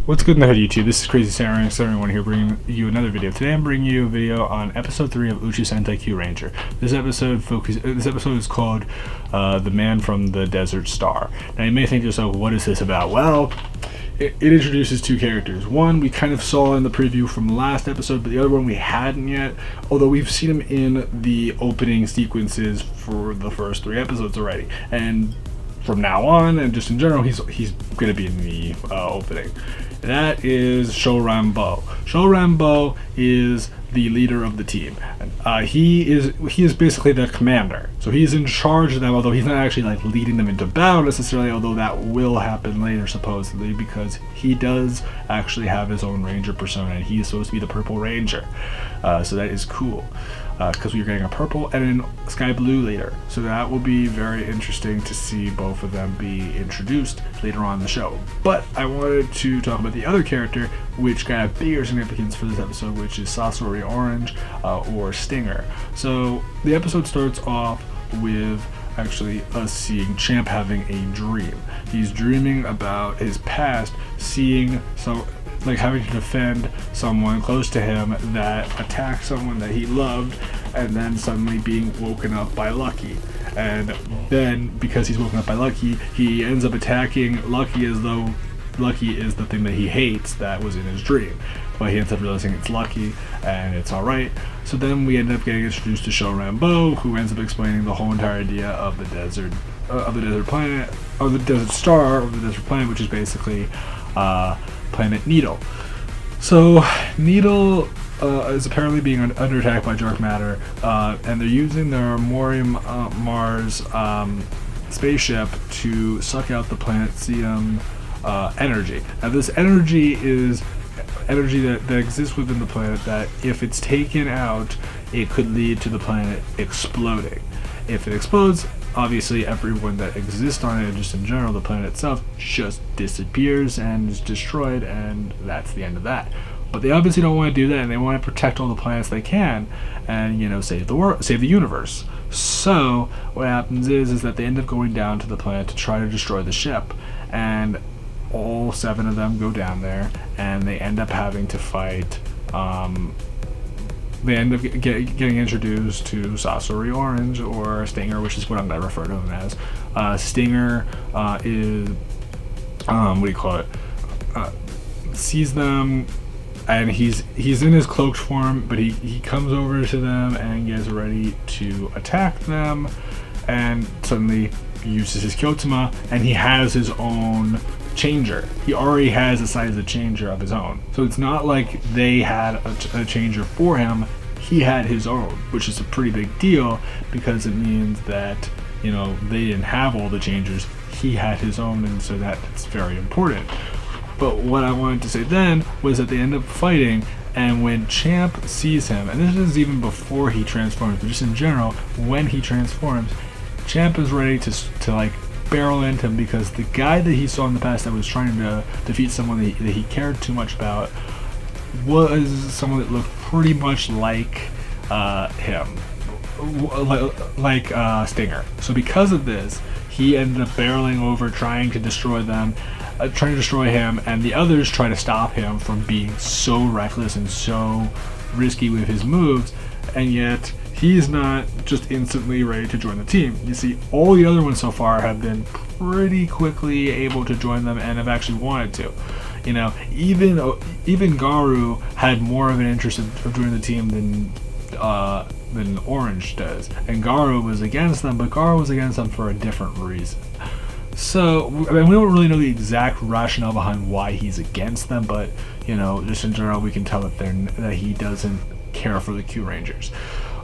What's good in the hood, YouTube? This is Crazy Samurai 71 here, bringing you another video. Today I'm bringing you a video on episode 3 of Uchuu Sentai Kyuranger. This episode is called The Man from the Desert Star. Now you may think to yourself, what is this about? Well, it introduces two characters. One we kind of saw in the preview from the last episode, but the other one we hadn't yet, although we've seen him in the opening sequences for the first 3 episodes already. And from now on, and just in general, he's going to be in the opening. That is Shorambo. Shorambo is the leader of the team. He is basically the commander. So he's in charge of them, although he's not actually like leading them into battle necessarily, although that will happen later supposedly, because he does actually have his own ranger persona and he's supposed to be the Purple Ranger. So that is cool. Because we're getting a purple and a sky blue later. So that will be very interesting to see both of them be introduced later on in the show. But I wanted to talk about the other character, which got a bigger significance for this episode, which is Sasori Orange, or Stinger. So the episode starts off with actually us seeing Champ having a dream. He's dreaming about his past, seeing having to defend someone close to him that attacked someone that he loved, and then suddenly being woken up by Lucky. And then, because he's woken up by Lucky, he ends up attacking Lucky as though Lucky is the thing that he hates that was in his dream. But he ends up realizing it's Lucky, and it's alright. So then we end up getting introduced to Shorambo, who ends up explaining the whole entire idea of the desert planet, or the desert star, of the desert planet, which is basically planet Needle. So Needle is apparently being under attack by dark matter, and they're using their Mars spaceship to suck out the planetium energy. Now this energy is energy that exists within the planet that, if it's taken out, it could lead to the planet exploding. If it explodes, obviously everyone that exists on it, just in general, the planet itself, just disappears and is destroyed, and that's the end of that. But they obviously don't want to do that, and they want to protect all the planets they can, and save the world, save the universe. So what happens is that they end up going down to the planet to try to destroy the ship, and all 7 of them go down there, and they end up having to fight. They end up getting introduced to Sasori Orange, or Stinger, which is what I'm going to refer to him as. Stinger is, sees them, and he's in his cloaked form, but he comes over to them and gets ready to attack them, and suddenly uses his Kyotama, and he has his own changer. He already has the size of changer of his own. So it's not like they had a changer for him. He had his own, which is a pretty big deal, because it means that, they didn't have all the changers. He had his own, and so that's very important. But what I wanted to say then was that they end up fighting, and when Champ sees him, and this is even before he transforms, but just in general, when he transforms, Champ is ready to barrel into him, because the guy that he saw in the past that was trying to defeat someone that he cared too much about was someone that looked pretty much like him, like Stinger. So because of this, he ended up barreling over, trying to destroy him, and the others try to stop him from being so reckless and so risky with his moves, and yet he's not just instantly ready to join the team. You see, all the other ones so far have been pretty quickly able to join them and have actually wanted to. Even Garu had more of an interest of joining the team than Orange does, and Garu was against them, but Garu was against them for a different reason. So, we don't really know the exact rationale behind why he's against them, but just in general, we can tell that he doesn't care for the Kyurangers.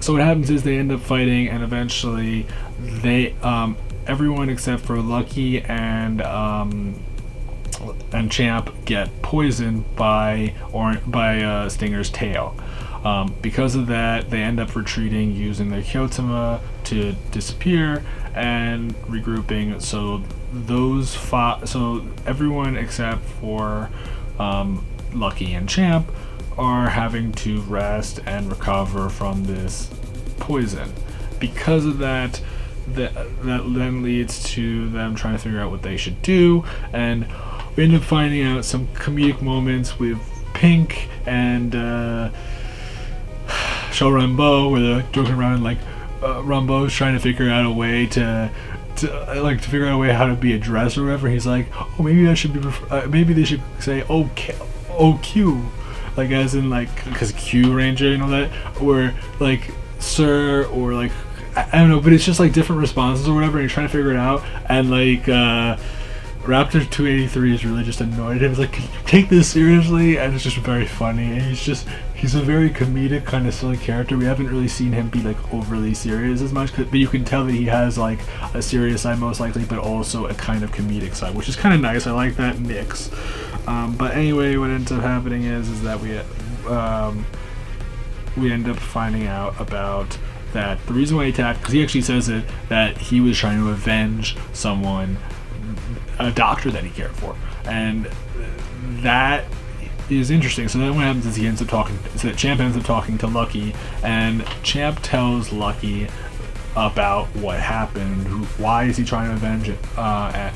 So what happens is they end up fighting, and eventually they everyone except for Lucky and Champ get poisoned by Stinger's tail. Because of that, they end up retreating, using their Kyotama to disappear and regrouping. So everyone except for Lucky and Champ are having to rest and recover from this poison. Because of that, that then leads to them trying to figure out what they should do, and we end up finding out some comedic moments with Pink and Show Rambo, where they're joking around, like Rambo's trying to figure out a way to figure out a way how to be addressed or whatever. He's like, oh, maybe I should be maybe they should say OQ, like as in like, because Q Ranger and all that, or like sir, or like I don't know, but it's just like different responses or whatever, and you're trying to figure it out, and like Raptor 283 is really just annoyed at him. He's like, can you take this seriously? And it's just very funny, and he's a very comedic kind of silly character. We haven't really seen him be like overly serious as much, but you can tell that he has like a serious side most likely, but also a kind of comedic side, which is kind of nice. I like that mix. But anyway, what ends up happening is that we end up finding out about that the reason why he attacked, because he actually says it, that he was trying to avenge someone, a doctor that he cared for, and that is interesting. So then what happens is Champ ends up talking to Lucky, and Champ tells Lucky about what happened, why is he trying to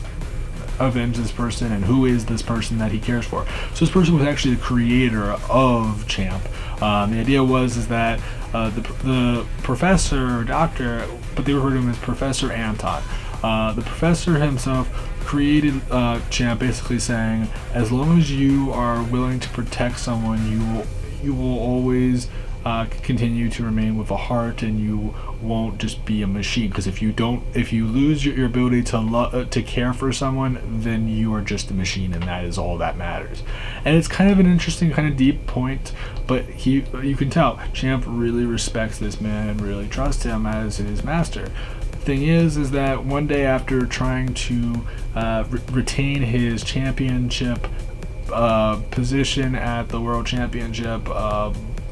avenge this person, and who is this person that he cares for. So this person was actually the creator of Champ. The idea was that the professor or doctor, but they refer to him as Professor Anton. The professor himself created Champ, basically saying, as long as you are willing to protect someone, you will always continue to remain with a heart, and you won't just be a machine. Because if you lose your ability to care for someone, then you are just a machine, and that is all that matters. And it's kind of an interesting, kind of deep point, but you can tell Champ really respects this man and really trusts him as his master. Thing is that one day, after trying to retain his championship position at the World Championship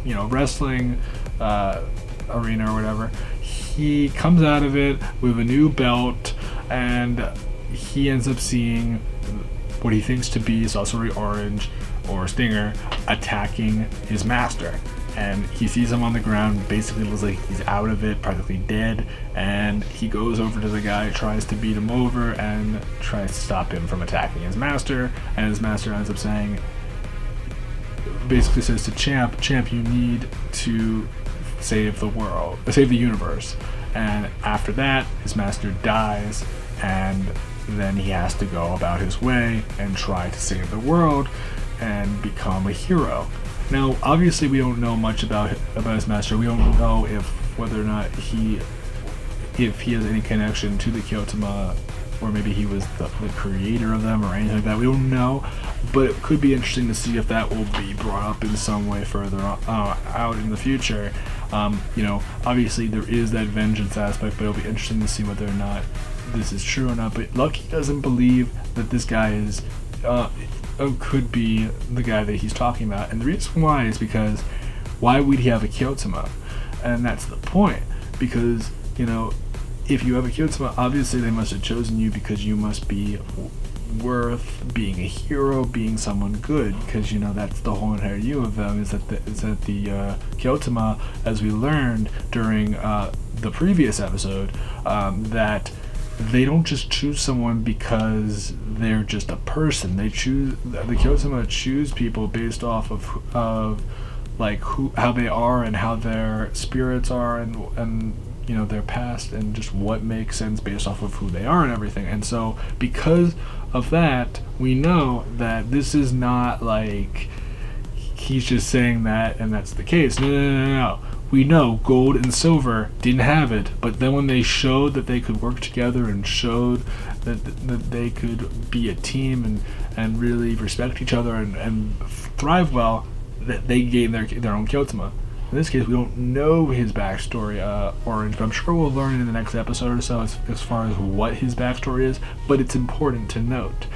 wrestling arena or whatever, he comes out of it with a new belt, and he ends up seeing what he thinks to be Sorcery Orange or Stinger attacking his master. And he sees him on the ground, basically looks like he's out of it, practically dead, and he goes over to the guy, tries to beat him over, and tries to stop him from attacking his master, and his master ends up saying, basically says to Champ, you need to save the universe. And after that, his master dies, and then he has to go about his way and try to save the world and become a hero. Now, obviously, we don't know much about his master. We don't know whether or not he has any connection to the Kyotama, or maybe he was the creator of them or anything like that. We don't know, but it could be interesting to see if that will be brought up in some way further out in the future. Obviously there is that vengeance aspect, but it'll be interesting to see whether or not this is true or not. But Lucky doesn't believe that this guy is could be the guy that he's talking about, and the reason why is because why would he have a Kyotama? And that's the point, because if you have a Kyotama, obviously they must have chosen you because you must be worth being a hero, being someone good, because that's the whole entire view of them, is that the Kyotama, as we learned during the previous episode, that they don't just choose someone because they're just a person. The Kyotama choose people based off of like how they are and how their spirits are, and their past, and just what makes sense based off of who they are and everything. And so because of that, we know that this is not like he's just saying that and that's the case. No. We know gold and silver didn't have it, but then when they showed that they could work together and showed that they could be a team and really respect each other and thrive well, that they gained their own Kyotama. In this case, we don't know his backstory, Orange, but I'm sure we'll learn in the next episode or so as far as what his backstory is, but it's important to note.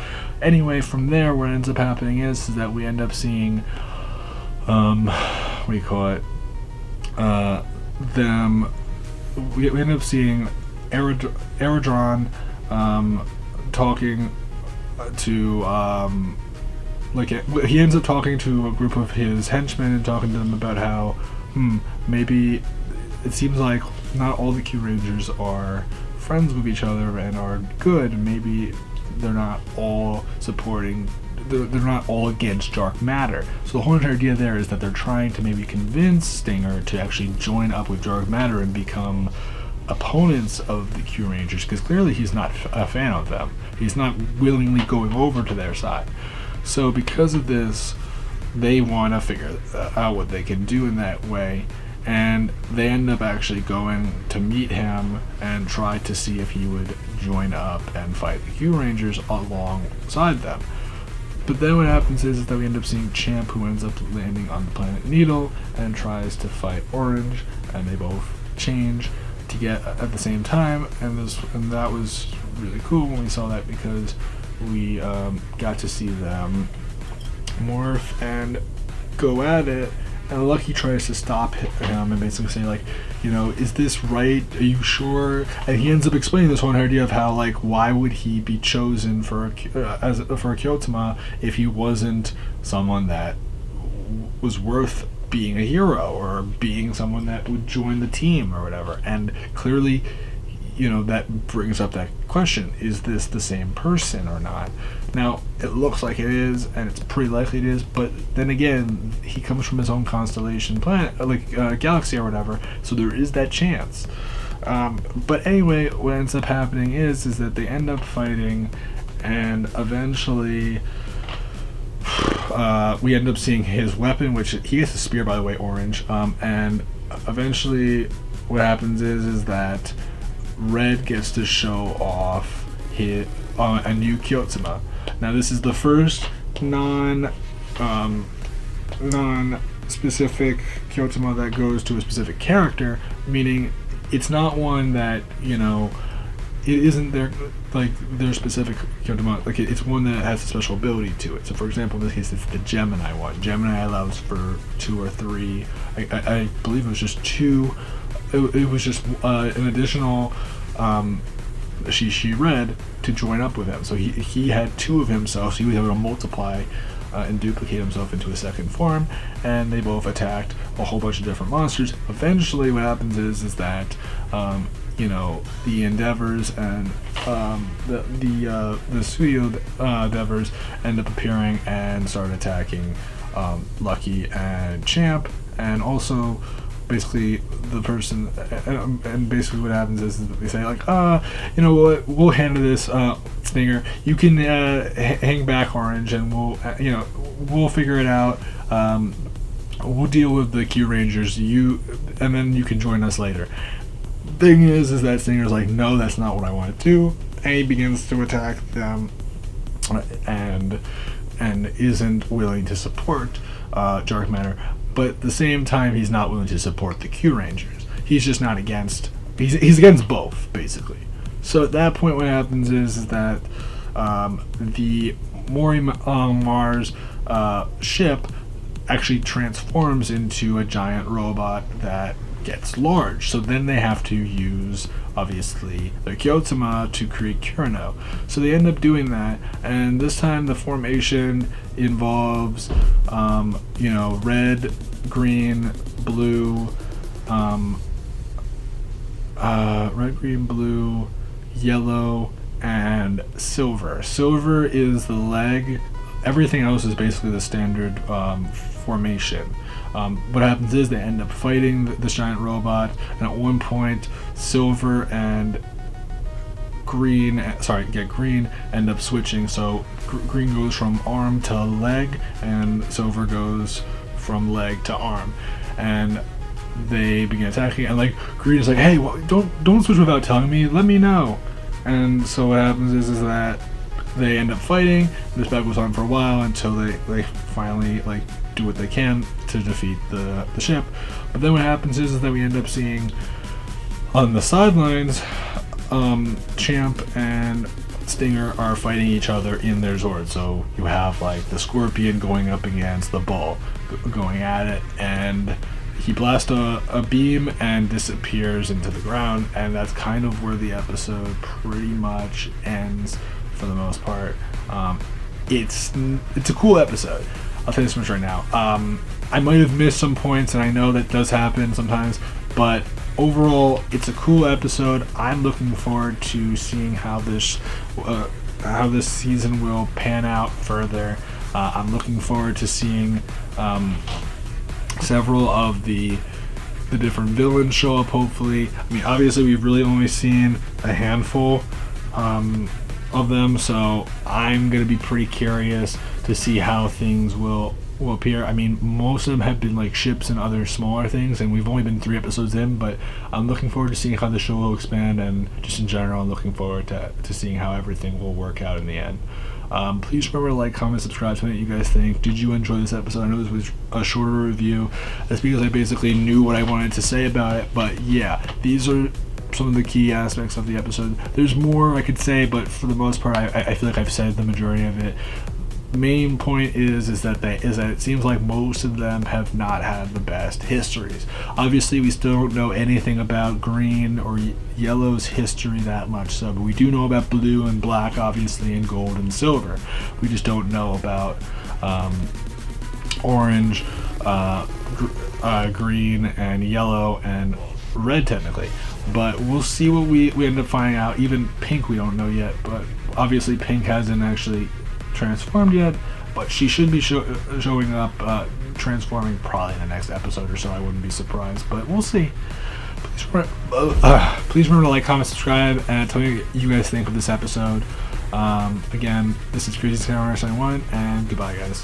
Anyway, from there, what ends up happening is that we end up seeing, we end up seeing Aerodron talking to, he ends up talking to a group of his henchmen and talking to them about how, maybe it seems like not all the Kyurangers are friends with each other and are good. Maybe they're not all supporting they're not all against dark matter. So the whole entire idea there is that they're trying to maybe convince Stinger to actually join up with dark matter and become opponents of the Kyurangers, because clearly he's not a fan of them. He's not willingly going over to their side. So because of this, they want to figure out what they can do in that way, and they end up actually going to meet him and try to see if he would join up and fight the Kyurangers alongside them. But then what happens is that we end up seeing Champ, who ends up landing on the planet Needle and tries to fight Orange, and they both change to get at the same time, and that was really cool when we saw that, because we got to see them morph and go at it, and Lucky tries to stop him and basically say, like, you know, is this right? Are you sure? And he ends up explaining this whole idea of how, like, why would he be chosen for a Kyotama if he wasn't someone that was worth being a hero or being someone that would join the team or whatever. And clearly, you know, that brings up that question, is this the same person or not? Now, it looks like it is, and it's pretty likely it is, but then again, he comes from his own constellation planet, like galaxy or whatever, so there is that chance. But anyway, what ends up happening is that they end up fighting, and eventually we end up seeing his weapon, which he gets a spear, by the way, Orange, and eventually what happens is that Red gets to show off a new Kyotama. Now this is the first non-specific Kyotama that goes to a specific character, meaning it's not one that, you know, it isn't their specific Kyotama, like it's one that has a special ability to it. So for example, in this case, it's the Gemini one. Gemini allows for 2 or 3, I believe it was just 2, it was just an additional she Red to join up with him. So he had 2 of himself, so he was able to multiply and duplicate himself into a second form, and they both attacked a whole bunch of different monsters. Eventually what happens is that you know, the Endeavors and the studio Endeavors end up appearing and start attacking Lucky and Champ, and also basically the person, and basically what happens is that they say, like, you know what, we'll handle this, Stinger, you can hang back, Orange, and we'll you know, we'll figure it out, we'll deal with the Kyurangers, and then you can join us later. Thing is that Stinger's like, no, that's not what I want to do, and he begins to attack them, and isn't willing to support dark matter, but at the same time he's not willing to support the Kyurangers. He's just not against, he's against both, basically. So at that point what happens is that the Mori Mars ship actually transforms into a giant robot that gets large. So then they have to use, obviously, their Kyotama to create Kurano. So they end up doing that, and this time the formation involves, you know, red, green, blue, red, green, blue, yellow, and silver. Silver is the leg. Everything else is basically the standard formation. What happens is they end up fighting this giant robot, and at one point Silver and green end up switching, so green goes from arm to leg and Silver goes from leg to arm, and they begin attacking, and like green is like, hey, well, don't switch without telling me, let me know. And so what happens is that they end up fighting. This battle goes on for a while until they finally like do what they can to defeat the ship. But then what happens is that we end up seeing on the sidelines, Champ and Stinger are fighting each other in their Zord. So you have like the Scorpion going up against the Bull, going at it, and he blasts a beam and disappears into the ground, and that's kind of where the episode pretty much ends for the most part. It's a cool episode, I'll tell you this much right now. I might have missed some points, and I know that does happen sometimes, but overall it's a cool episode. I'm looking forward to seeing how this this season will pan out further. I'm looking forward to seeing several of the different villains show up, hopefully. I mean, obviously we've really only seen a handful of them, so I'm gonna be pretty curious to see how things will appear. I mean, most of them have been like ships and other smaller things, and we've only been 3 episodes in, but I'm looking forward to seeing how the show will expand, and just in general I'm looking forward to seeing how everything will work out in the end. Please remember to like, comment, subscribe, tell me what you guys think. Did you enjoy this episode? I know this was a shorter review. That's because I basically knew what I wanted to say about it, but yeah, these are some of the key aspects of the episode. There's more I could say, but for the most part I feel like I've said the majority of it. Main point is that it seems like most of them have not had the best histories. Obviously we still don't know anything about Green or Yellow's history that much, so but we do know about Blue and Black, obviously, and Gold and Silver. We just don't know about Orange, Green, and Yellow, and Red technically. But we'll see what we end up finding out. Even Pink we don't know yet, but obviously Pink hasn't actually transformed yet, but she should be showing up, transforming probably in the next episode or so. I wouldn't be surprised, but we'll see. Please remember to like, comment, subscribe, and tell me what you guys think of this episode. Again, this is Crazy Kyuranger signing 1, and goodbye, guys.